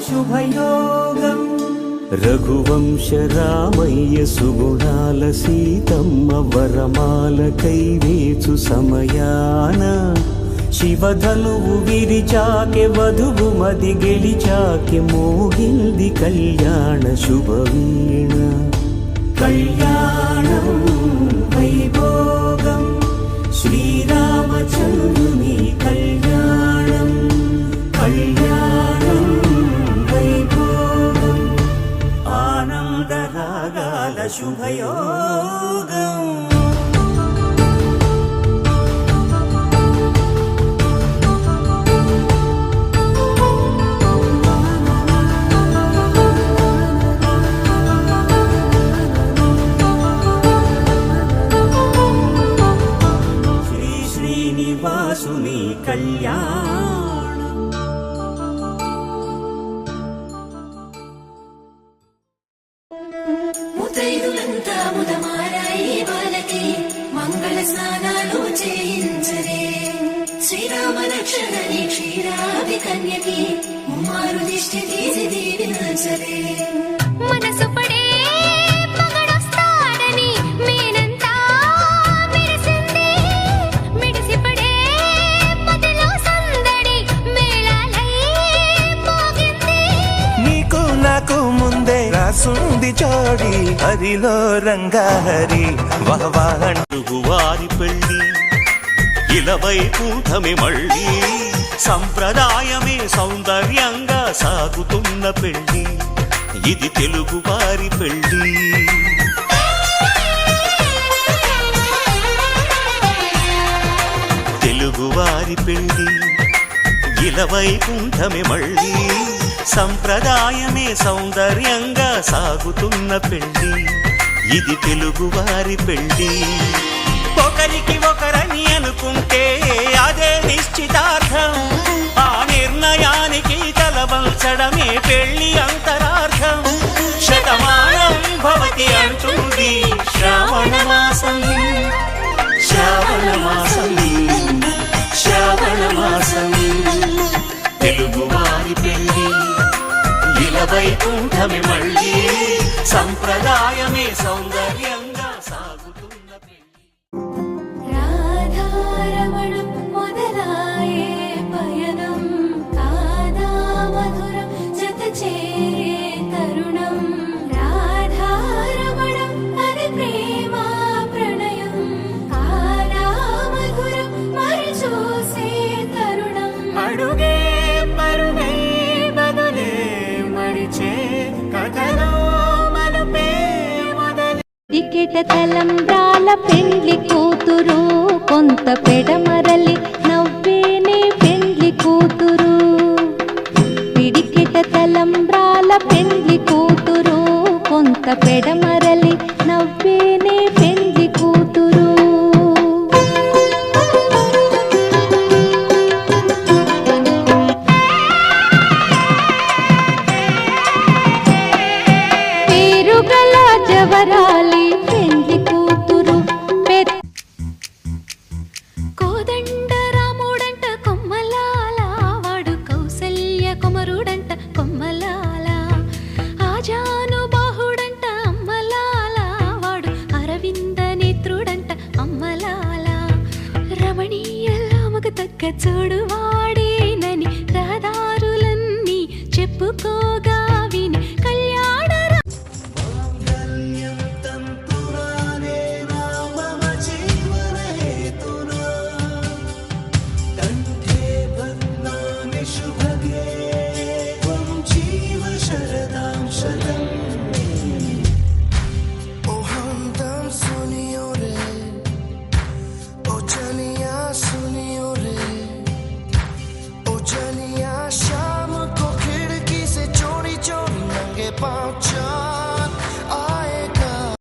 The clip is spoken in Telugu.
శుభయోగం రఘువంశ రామయ్య సుగుణాల సీతమ్మ వరమాల కైవేచు సమయాన శివధనువు విరిచాకె వధువు మది గెలిచాకె మోగింది కళ్యాణ శుభవీణ కళ్యాణం వైభోగం శ్రీరామచంద్రుని కళ్యాణం కళ్యాణం వైభోగం ఆనందరాగాల శుభయోగం శ్రీనివాసుని కళ్యాణం ముతైదులంతా ముదమారాయి బాలకి మంగళ స్నానాలు చేయించరే శ్రీరామ రక్షణని క్షీరాది కన్యకి ముమ్మారు దిష్టి తీసి దీవించరే మనసు పడే మగడొస్తాడని మేనంతా మెరిసింది మిడిసి పడే మదిలో సందడి మేళాలై మోగింది నీకు నాకు ముందే రాసుంది జోడి హరిలో రంగాహరి వహవాండుగు వారి పెళ్ళి ఇలవై కూటమి మళ్ళీ సంప్రదాయమే సౌందర్యంగా సాగుతున్న పెళ్ళి ఇది తెలుగు వారి పెళ్ళి తెలుగు వారి పెళ్ళి ఇలవై కూటమి మళ్ళీ సంప్రదాయమే సౌందర్యంగా సాగుతున్న పెళ్ళి ఇది తెలుగు వారి పెళ్ళి ఒకరికి ఒకరని అనుకుంటే అదే నిశ్చితార్థం ఆ నిర్ణయానికి తలవంచడమే పెళ్లి అంతరార్థం శతమానం భవతి అంటుంది శ్రావణ మాసం శ్రావణ మాసం శ్రావణ మాసం తెలుగు వారి పెళ్లి ఇలవై కూటమి మళ్ళీ సంప్రదాయమే సౌందర్యంగా సాగుతున్న పెళ్లి రాధారమణం మొదలాయే పయనం కాదా మధురం జత చేరే తరుణం రాధారమణం అది ప్రేమ ప్రణయం కాదా మధురం మరి చూసే తరుణం అడుగే పరుగే బదులే మరిచే కథలో మలుపే మొదలే టికెట తలంబ్రాల పెండ్లి కూతురు కొంత పెడమరలి నవ్వేనే పెండ్లి కూతురు పిడికెట తలంబ్రాల పెండ్లి కూతురు కొంత పెడమరలి నవ్వేనే పెండ్లి కూతురు పేరుగల జవరాలి పెండ్లి కూతురు కోదండ రాముడంట కొమ్మలాల వాడు కౌసల్య కుమరుడంట కొమ్మలాల ఆజానుబాహుడంట అమ్మలాల వాడు అరవింద నేత్రుడంట అమ్మలాల రమణీయలామకు తగ్గ చోడు వాడేనని రహదారులన్నీ చెప్పుకో